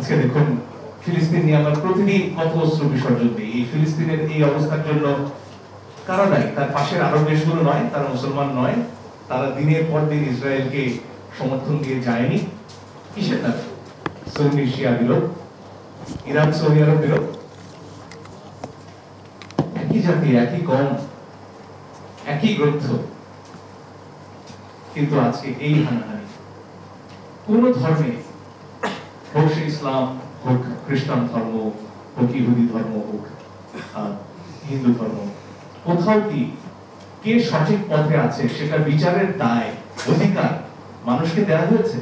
আজকে দেখুন ফিলিস্তিন নিয়ে আমরা প্রতিদিন কত অস্ত্র বিসর্জন দিই। এই ফিলিস্তিনের এই অবস্থার জন্য কারা দায়ী? তার পাশের আরব দেশগুলো নয়, তারা মুসলমান নয়, তারা দিনের পর দিন ইসরায়েলকে সমর্থন দিয়ে যায়নি। কিসের না সুন্নি শিয়া বিরোধ, ইরান সৌদি আরব বিরোধ, একই জাতি, একই কম, একই গ্রন্থ, কিন্তু আজকে এই হানাহানি কোন ধর্মে, হোক সে ইসলাম, হোক খ্রিস্টান ধর্ম, হোক ইহুদি ধর্ম, হোক হিন্দু ধর্ম, কোথাও কি কে সঠিক পথে আছে সেটা বিচারের দায়, অধিকার মানুষকে দেওয়া হয়েছে?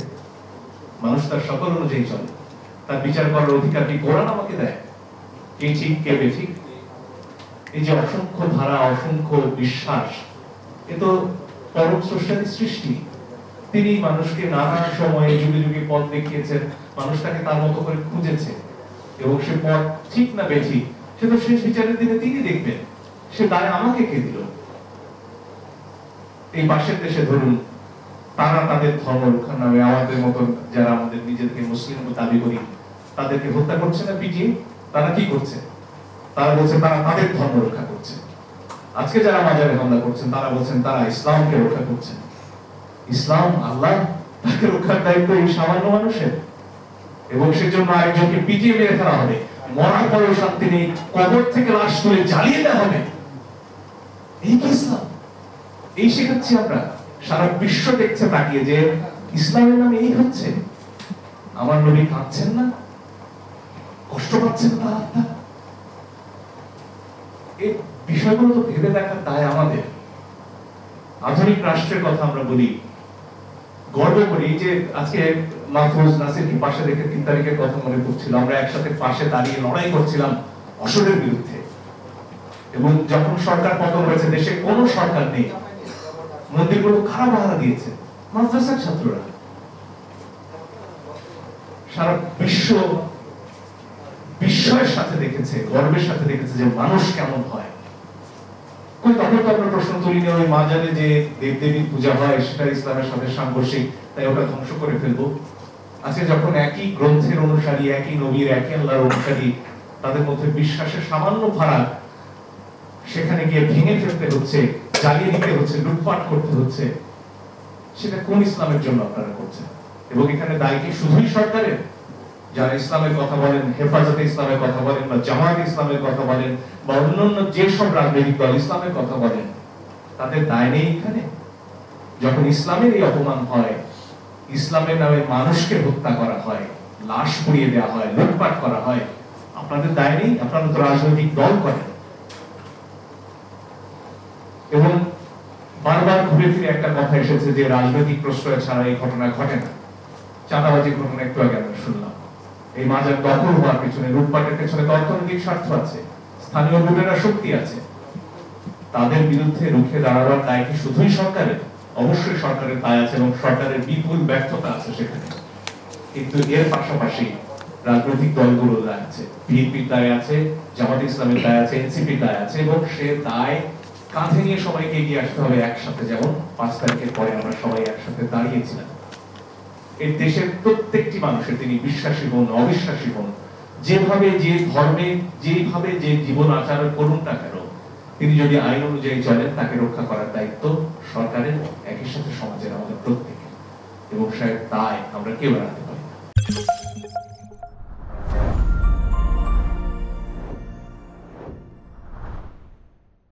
মানুষ তার সকল অনুযায়ী চলে, তার বিচার করার অধিকার কি কোরআন আমাকে দেয়? কে ঠিক কে বেঠিক? এই যে অসংখ্য ধারা, অসংখ্য বিশ্বাস, এ তো পরম স্রষ্টার সৃষ্টি। তিনি মানুষকে নানা সময়ে যুগে যুগে পথ দেখিয়েছেন, মানুষ তাকে তার মতো করে খুঁজেছে, এবং সে পথ ঠিক না বেঠিক সে তো শেষ বিচারের দিনে তিনি দেখবেন। সে দায় আমাকে কে দিল? এই পাশের দেশে ধরুন, তারা তাদের ধর্ম রক্ষার নামে আমাদের মতো যারা আমাদের নিজেদেরকে মুসলিম দাবি করি তাদেরকে হত্যা করছে না, পিটিয়ে। তারা কি করছে? তারা বলছে তারা তাদের ধর্ম রক্ষা করছে। আজকে যারা মাজারে হামলা করছেন তারা বলছেন তারা ইসলামকে রক্ষা করছেন। ইসলাম, আল্লাহ, তাকে রক্ষার দায়িত্ব এই সামান্য মানুষের, এবং সেজন্য আরেকজনকে পিটিয়ে মেরে ফেলা হবে, মরার পরেও শান্তি নেই, কবর থেকে লাশ তুলে জ্বালিয়ে দেওয়া হবে। এই কি ইসলাম? এই শেখাচ্ছি আমরা। সারা বিশ্ব দেখছে তাকিয়ে যে ইসলামের নামে এই হচ্ছে। আমার নবী কাঁদছেন না? কষ্ট পাচ্ছেন না? এই বিষয়গুলো তো ভেবে দেখার দায় আমাদের। আধুনিক রাষ্ট্রের কথা আমরা বলি, গর্ব করি যে আজকে মাহফুজ নাসিরকে পাশে রেখে 3 তারিখের কথা মনে পড়ছিল। আমরা একসাথে পাশে দাঁড়িয়ে লড়াই করছিলাম অসুরের বিরুদ্ধে, এবং যখন সরকার পতন হয়েছে, দেশে কোনো সরকার নেই, মন্দিরগুলো কারা পাহারা দিয়েছে? মাদ্রাসার ছাত্ররা। সারা বিশ্ব বিস্ময়ের সাথে দেখেছে, গর্বের সাথে দেখেছে যে মানুষ কেমন হয়। তখন তো আমরা প্রশ্ন তুলিনি ওই মাজারে যে দেবদেবীর পূজা হয় সেটা ইসলামের সাথে সাংঘর্ষিক, তাই ওটা ধ্বংস করে ফেলবো। আজকে যখন একই গ্রন্থের অনুসারী, একই নবীর, একই আল্লাহর অনুসারী, তাদের মধ্যে বিশ্বাসের সামান্য ফারাক, সেখানে গিয়ে ভেঙে ফেলতে হচ্ছে, জ্বালিয়ে দিতে হচ্ছে, লুটপাট করতে হচ্ছে, সেটা কোন ইসলামের জন্য আপনারা করছেন? এবং এখানে দায় কি শুধুই সরকারের? যারা ইসলামের কথা বলেন, হেফাজতে ইসলামের কথা বলেন, বা জামায়াতে ইসলামের কথা বলেন, বা অন্যান্য যেসব রাজনৈতিক দল ইসলামের কথা বলেন, তাদের দায় নেই এখানে? যখন ইসলামের এই অপমান হয়, ইসলামের নামে মানুষকে হত্যা করা হয়, লাশ পুড়িয়ে দেওয়া হয়, লুটপাট করা হয়, আপনাদের দায় নেই? আপনারা তো রাজনৈতিক দল করেন। এবং বারবার ঘুরে ফিরে একটা কথা এসেছে যে রাজনৈতিক প্রশ্রয় ছাড়া এই ঘটনা ঘটে না। চাঁদাবাজির ঘটনা একটু আগে আমরা শুনলাম। এই মাজার দখল হওয়ার পিছনে, লুটপাটের পেছনে অর্থনৈতিক স্বার্থ আছে, স্থানীয় লুটেরা শক্তি আছে। তাদের বিরুদ্ধে রুখে দাঁড়াবার দায় কি শুধুই সরকারের? অবশ্যই সরকারের দায় আছে, এবং সরকারের বিপুল ব্যর্থতা আছে সেখানে। কিন্তু এর পাশাপাশি রাজনৈতিক দলগুলোর দায় আছে, বিএনপির দায় আছে, জামায়াতে ইসলামের দায় আছে, এনসিপির দায় আছে, এবং সে দায় কাঁধে নিয়ে সবাইকে এগিয়ে আসতে হবে একসাথে। যেমন 5 তারিখের পরে আমরা সবাই একসাথে দাঁড়িয়েছিলাম। এই দেশের প্রত্যেকটি মানুষের, তিনি বিশ্বাসী হন, অবিশ্বাসী হন, যেভাবে যে ধর্মে যেভাবে যে জীবন আচরণ করুন না কেন, তিনি যদি আইন অনুযায়ী চলেন, তাকে রক্ষা করার দায়িত্ব সরকারের, একই সাথে সমাজের, আমাদের প্রত্যেকের। এবং সে দায় আমরা কেউ রাখতে